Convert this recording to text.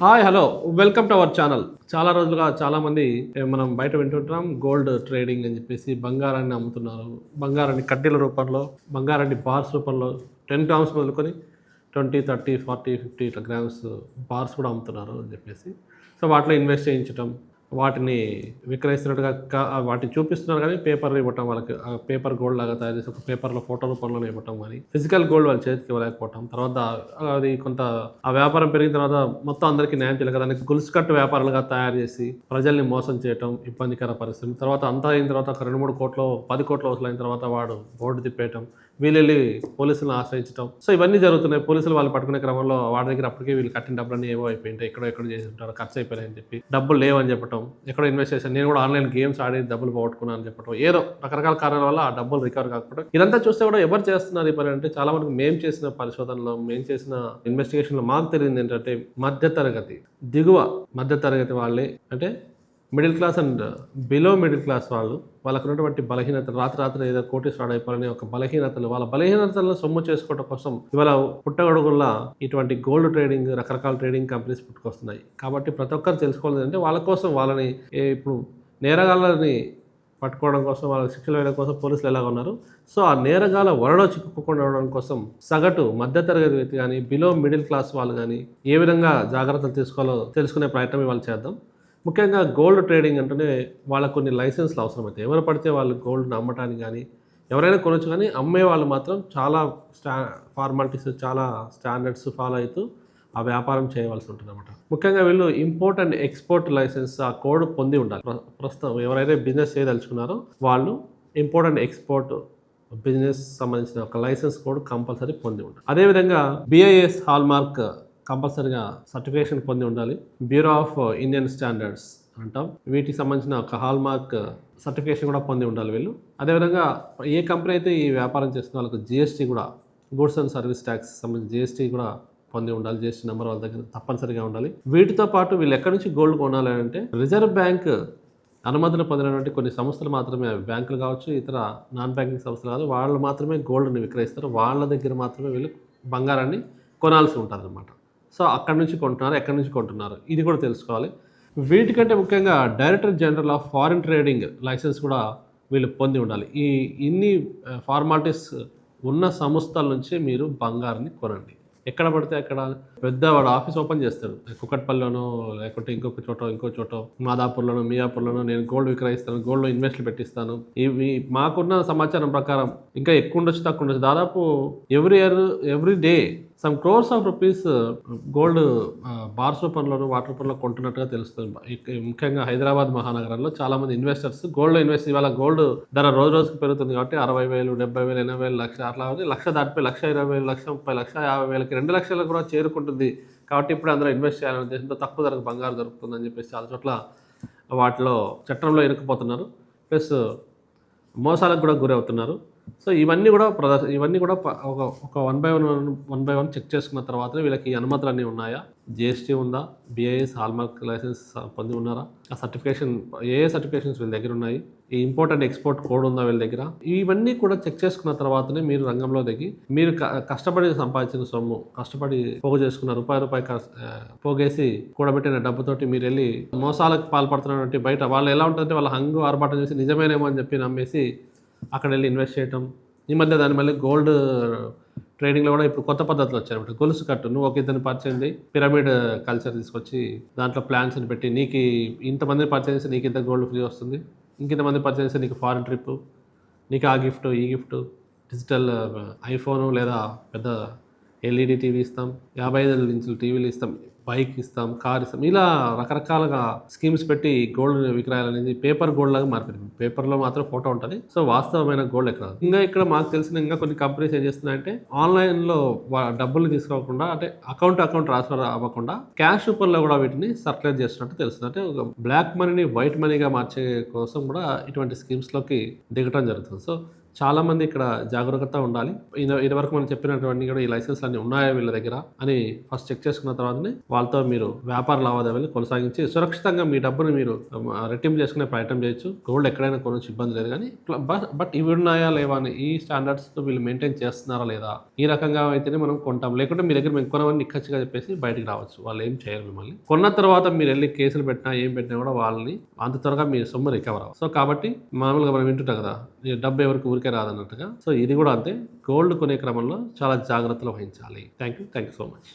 Hi hello welcome to our channel. చాలా రోజులుగా చాలామంది మనం బయట వింటుంటాం గోల్డ్ ట్రేడింగ్ అని చెప్పేసి బంగారాన్ని అమ్ముతున్నారు. బంగారాన్ని కడ్డీల రూపంలో, బంగారాన్ని బార్స్ రూపంలో 10 గ్రామ్స్ మొదలుకొని 20, 30, 40, 50 ఇట్లా గ్రామ్స్ బార్స్ కూడా అమ్ముతున్నారు అని చెప్పేసి. సో వాటిలో ఇన్వెస్ట్ చేయించటం, వాటిని విక్రయిస్తున్నట్టుగా వాటిని చూపిస్తున్నారు కానీ పేపర్ ఇవ్వటం వాళ్ళకి పేపర్ గోల్డ్ లాగా తయారు చేసి ఒక పేపర్లో ఫోటో రూపంలోనే ఇవ్వటం కానీ ఫిజికల్ గోల్డ్ వాళ్ళ చేతికి ఇవ్వలేకపోవటం. తర్వాత అది కొంత ఆ వ్యాపారం పెరిగిన తర్వాత మొత్తం అందరికీ న్యాయం చేయలేదు. దానికి గొలుసు కట్టు వ్యాపారాలుగా తయారు చేసి ప్రజల్ని మోసం చేయటం ఇబ్బందికర పరిస్థితి. తర్వాత అంతా అయిన తర్వాత ఒక 2-3 కోట్లు 10 కోట్లు వసూలైన తర్వాత వాడు బోర్డు తిప్పేయటం, వీళ్ళెళ్ళి పోలీసులను ఆశ్రయించడం. సో ఇవన్నీ జరుగుతున్నాయి. పోలీసులు వాళ్ళు పట్టుకునే క్రమంలో వాడి దగ్గర అప్పటికే వీళ్ళు కట్టిన డబ్బులన్నీ ఏవో అయిపోయింటాయి, ఎక్కడో చేసి ఉంటారు, ఖర్చు అయిపోయాయని చెప్పి డబ్బులు లేవని చెప్పడం, ఎక్కడో ఇన్వెస్ట్ చేశాను, నేను కూడా ఆన్లైన్ గేమ్స్ ఆడి డబ్బులు పోగొట్టుకున్నాను అని చెప్పడం, ఏదో రకరకాల కారణాల వల్ల ఆ డబ్బులు రికవర్ కాకపోవడం. ఇదంతా చూస్తే కూడా ఎవరు చేస్తున్నారు ఈ పని అంటే చాలా మందికి మేము చేసిన పరిశోధనలో, మేము చేసిన ఇన్వెస్టిగేషన్లో మాకు తెలిసింది ఏంటంటే మధ్యతరగతి, దిగువ మధ్యతరగతి వాళ్ళే, అంటే middle class and below middle class వాళ్ళకు ఉన్నటువంటి బలహీనతలు, రాత్రి ఏదో కోటీశ్వరుడు అయిపోవాలని ఒక బలహీనతలు, వాళ్ళ బలహీనతలను సొమ్ము చేసుకోవడం కోసం ఇవాళ పుట్టగొడుగుల్లా ఇటువంటి గోల్డ్ ట్రేడింగ్, రకరకాల ట్రేడింగ్ కంపెనీస్ పుట్టుకొస్తున్నాయి. కాబట్టి ప్రతి ఒక్కరు తెలుసుకోవాలి అంటే వాళ్ళ కోసం వాళ్ళని ఇప్పుడు నేరగాళ్ళని పట్టుకోవడం కోసం, వాళ్ళకి శిక్షలు వేయడం కోసం పోలీసులు ఎలాగ ఉన్నారు. సో ఆ నేరగాల వలలో చిక్కుకోకుండా ఉండడం కోసం సగటు మధ్యతరగతి వ్యక్తి కానీ, బిలో మిడిల్ క్లాస్ వాళ్ళు కానీ ఏ విధంగా జాగ్రత్తలు తీసుకోవాలో తెలుసుకునే ప్రయత్నం ఇవాళ చేద్దాం. ముఖ్యంగా గోల్డ్ ట్రేడింగ్ అంటేనే వాళ్ళకు కొన్ని లైసెన్స్లు అవసరమవుతాయి. ఎవరు పడితే వాళ్ళు గోల్డ్ని అమ్మటానికి కానీ, ఎవరైనా కొనొచ్చు, కానీ అమ్మే వాళ్ళు మాత్రం చాలా ఫార్మాలిటీస్, చాలా స్టాండర్డ్స్ ఫాలో అవుతూ ఆ వ్యాపారం చేయవలసి ఉంటుంది అన్నమాట. ముఖ్యంగా వీళ్ళు ఇంపోర్ట్ అండ్ ఎక్స్పోర్ట్ లైసెన్స్ ఆ కోడ్ పొంది ఉండాలి. ప్రస్తుతం ఎవరైతే బిజినెస్ చేయదలుచుకున్నారో వాళ్ళు ఇంపోర్ట్ అండ్ ఎక్స్పోర్ట్ బిజినెస్ సంబంధించిన ఒక లైసెన్స్ కోడ్ కంపల్సరీ పొంది ఉండాలి. అదేవిధంగా BIS హాల్ మార్క్ కంపల్సరీగా సర్టిఫికేషన్ పొంది ఉండాలి. బ్యూరో ఆఫ్ ఇండియన్ స్టాండర్డ్స్ అంటాం, వీటికి సంబంధించిన ఒక హాల్ మార్క్ సర్టిఫికేషన్ కూడా పొంది ఉండాలి వీళ్ళు. అదేవిధంగా ఏ కంపెనీ అయితే ఈ వ్యాపారం చేస్తున్న వాళ్ళకు GST కూడా, గూడ్స్ అండ్ సర్వీస్ ట్యాక్స్ సంబంధించి GST కూడా పొంది ఉండాలి. GST నెంబర్ వాళ్ళ దగ్గర తప్పనిసరిగా ఉండాలి. వీటితో పాటు వీళ్ళు ఎక్కడి నుంచి గోల్డ్ కొనాలి అంటే రిజర్వ్ బ్యాంక్ అనుమతులు పొందినటువంటి కొన్ని సంస్థలు మాత్రమే, అవి బ్యాంకులు కావచ్చు, ఇతర నాన్ బ్యాంకింగ్ సంస్థలు కాదు, వాళ్ళు మాత్రమే గోల్డ్ని విక్రయిస్తారు. వాళ్ళ దగ్గర మాత్రమే వీళ్ళు బంగారాన్ని కొనాల్సి ఉంటుంది అన్నమాట. సో అక్కడి నుంచి కొంటున్నారు, ఎక్కడి నుంచి కొంటున్నారు, ఇది కూడా తెలుసుకోవాలి. వీటికంటే ముఖ్యంగా director general of foreign trading licence కూడా వీళ్ళు పొంది ఉండాలి. ఇన్ని ఫార్మాలిటీస్ ఉన్న సంస్థల నుంచి మీరు బంగారాన్ని కొనండి. ఎక్కడ పడితే అక్కడ వాడు ఆఫీస్ ఓపెన్ చేస్తాడు, కుక్కట్పల్లిలోనో లేకుంటే ఇంకో చోట మాదాపూర్లోనో మియాపూర్లోనో నేను గోల్డ్ విక్రయిస్తాను, గోల్డ్లో ఇన్వెస్ట్లు పెట్టిస్తాను. ఇవి మాకున్న సమాచారం ప్రకారం ఇంకా ఎక్కువ ఉండొచ్చు, తక్కువ ఉండొచ్చు, దాదాపు every day some crores of rupees gold bars రూపంలోనూ వాటర్ రూపంలో కొంటున్నట్టుగా తెలుస్తుంది. ముఖ్యంగా హైదరాబాద్ మహానగరంలో చాలామంది ఇన్వెస్టర్స్ గోల్డ్ ఇవాళ గోల్డ్ ధర రోజుకి పెరుగుతుంది కాబట్టి 60,000, 70,000, 80,000, లక్ష అట్లా లక్ష దాటిపోయి 1,20,000, 1,30,000, 1,50,000కి 2 లక్షలకు కూడా చేరుకుంటుంది. కాబట్టి ఇప్పుడు అందరూ ఇన్వెస్ట్ చేయాలనే ఉద్దేశంతో తక్కువ ధరకు బంగారు దొరుకుతుందని చెప్పేసి చాలా చోట్ల వాటిలో చట్టంలో ఇరుక్కుపోతున్నారు, ప్లస్ మోసాలకు కూడా గురవుతున్నారు. సో ఇవన్నీ కూడా ఒక వన్ బై వన్ చెక్ చేసుకున్న తర్వాత వీళ్ళకి అనుమతులన్నీ ఉన్నాయా, GST ఉందా, BIS హాల్ మార్క్ లైసెన్స్ పొంది ఉన్నారా, ఆ సర్టిఫికేషన్ ఏ సర్టిఫికేషన్స్ వీళ్ళ దగ్గర ఉన్నాయి, ఈ ఇంపోర్ట్ అండ్ ఎక్స్పోర్ట్ కోడ్ ఉందా వీళ్ళ దగ్గర, ఇవన్నీ కూడా చెక్ చేసుకున్న తర్వాతనే మీరు రంగంలో దిగి మీరు కష్టపడి సంపాదించిన సొమ్ము, కష్టపడి పోగు చేసుకున్న రూపాయి పోగేసి కూడబెట్టిన డబ్బుతోటి మీరు వెళ్ళి మోసాలకు పాల్పడుతున్నటువంటి బయట వాళ్ళు ఎలా ఉంటుందంటే వాళ్ళ హంగు ఆర్భాటం చేసి నిజమేనేమో అని చెప్పి నమ్మేసి అక్కడ వెళ్ళి ఇన్వెస్ట్ చేయటం. ఈ మధ్య దాని మళ్ళీ గోల్డ్ ట్రేడింగ్లో కూడా ఇప్పుడు కొత్త పద్ధతులు వచ్చాయన్నమాట. గొలుసు కట్టు, నువ్వు ఒక ఇద్దరిని పరిచయం చేయి, పిరమిడ్ కల్చర్ తీసుకొచ్చి దాంట్లో ప్లాన్స్ని పెట్టి నీకు ఇంతమందిని పరిచయం చేస్తే నీకు ఇంత గోల్డ్ ఫ్రీ వస్తుంది, ఇంకింతమంది పరిచయం చేస్తే నీకు ఫారిన్ ట్రిప్, నీకు ఆ గిఫ్ట్, ఈ గిఫ్ట్, డిజిటల్ ఐఫోను లేదా పెద్ద LED టీవీ ఇస్తాం, 55 ఇంచుల టీవీలు ఇస్తాం, బైక్ ఇస్తాం, కార్ ఇస్తాం, ఇలా రకరకాలుగా స్కీమ్స్ పెట్టి గోల్డ్ విక్రయాలు అనేది పేపర్ గోల్డ్ లాగా మారిపోయింది. పేపర్లో మాత్రం ఫోటో ఉంటుంది, సో వాస్తవమైన గోల్డ్ ఎక్కడ. ఇక్కడ మాకు తెలిసిన కొన్ని కంపెనీస్ ఏం చేస్తున్నాయంటే ఆన్లైన్లో డబ్బులు తీసుకోకుండా, అంటే అకౌంట్ ట్రాన్స్ఫర్ అవ్వకుండా క్యాష్ రూపంలో కూడా వీటిని సర్క్యులేట్ చేస్తున్నట్టు తెలుస్తుంది. అంటే ఒక బ్లాక్ మనీని వైట్ మనీగా మార్చే కోసం కూడా ఇటువంటి స్కీమ్స్లోకి దిగటం జరుగుతుంది. సో చాలా మంది ఇక్కడ జాగరూకత ఉండాలి. ఇదివరకు మనం చెప్పినటువంటి కూడా ఈ లైసెన్స్ అన్ని ఉన్నాయా వీళ్ళ దగ్గర అని ఫస్ట్ చెక్ చేసుకున్న తర్వాతనే వాళ్ళతో మీరు వ్యాపార లావాదేవీలు కొనసాగించి సురక్షితంగా మీ డబ్బుని మీరు రెట్టింపు చేసుకునే ప్రయత్నం చేయొచ్చు. గోల్డ్ ఎక్కడైనా కొనొచ్చు, ఇబ్బంది లేదు. కానీ బట్ ఇవి ఉన్నాయా లేవా అని ఈ స్టాండర్డ్స్ వీళ్ళు మెయింటైన్ చేస్తున్నారా లేదా, ఈ రకంగా అయితేనే మనం కొంటాం. లేకుంటే మీ దగ్గర మేము కొనవని నిక్కచ్చిగా చెప్పేసి బయటికి రావచ్చు. వాళ్ళు ఏం చేయరు మిమ్మల్ని. కొన్న తర్వాత మీరు వెళ్ళి కేసులు పెట్టినా ఏం పెట్టినా కూడా వాళ్ళని అంత త్వరగా మీ సొమ్ము రికవర్ అవ్వదు. సో కాబట్టి మామూలుగా మనం వింటుంటాం కదా, ఈ డబ్బు ఎవరికి ఊరికే రాదన్నట్టుగా. సో ఇది కూడా అంతే. గోల్డ్ కొనే క్రమంలో చాలా జాగ్రత్తలు వహించాలి. Thank you so much.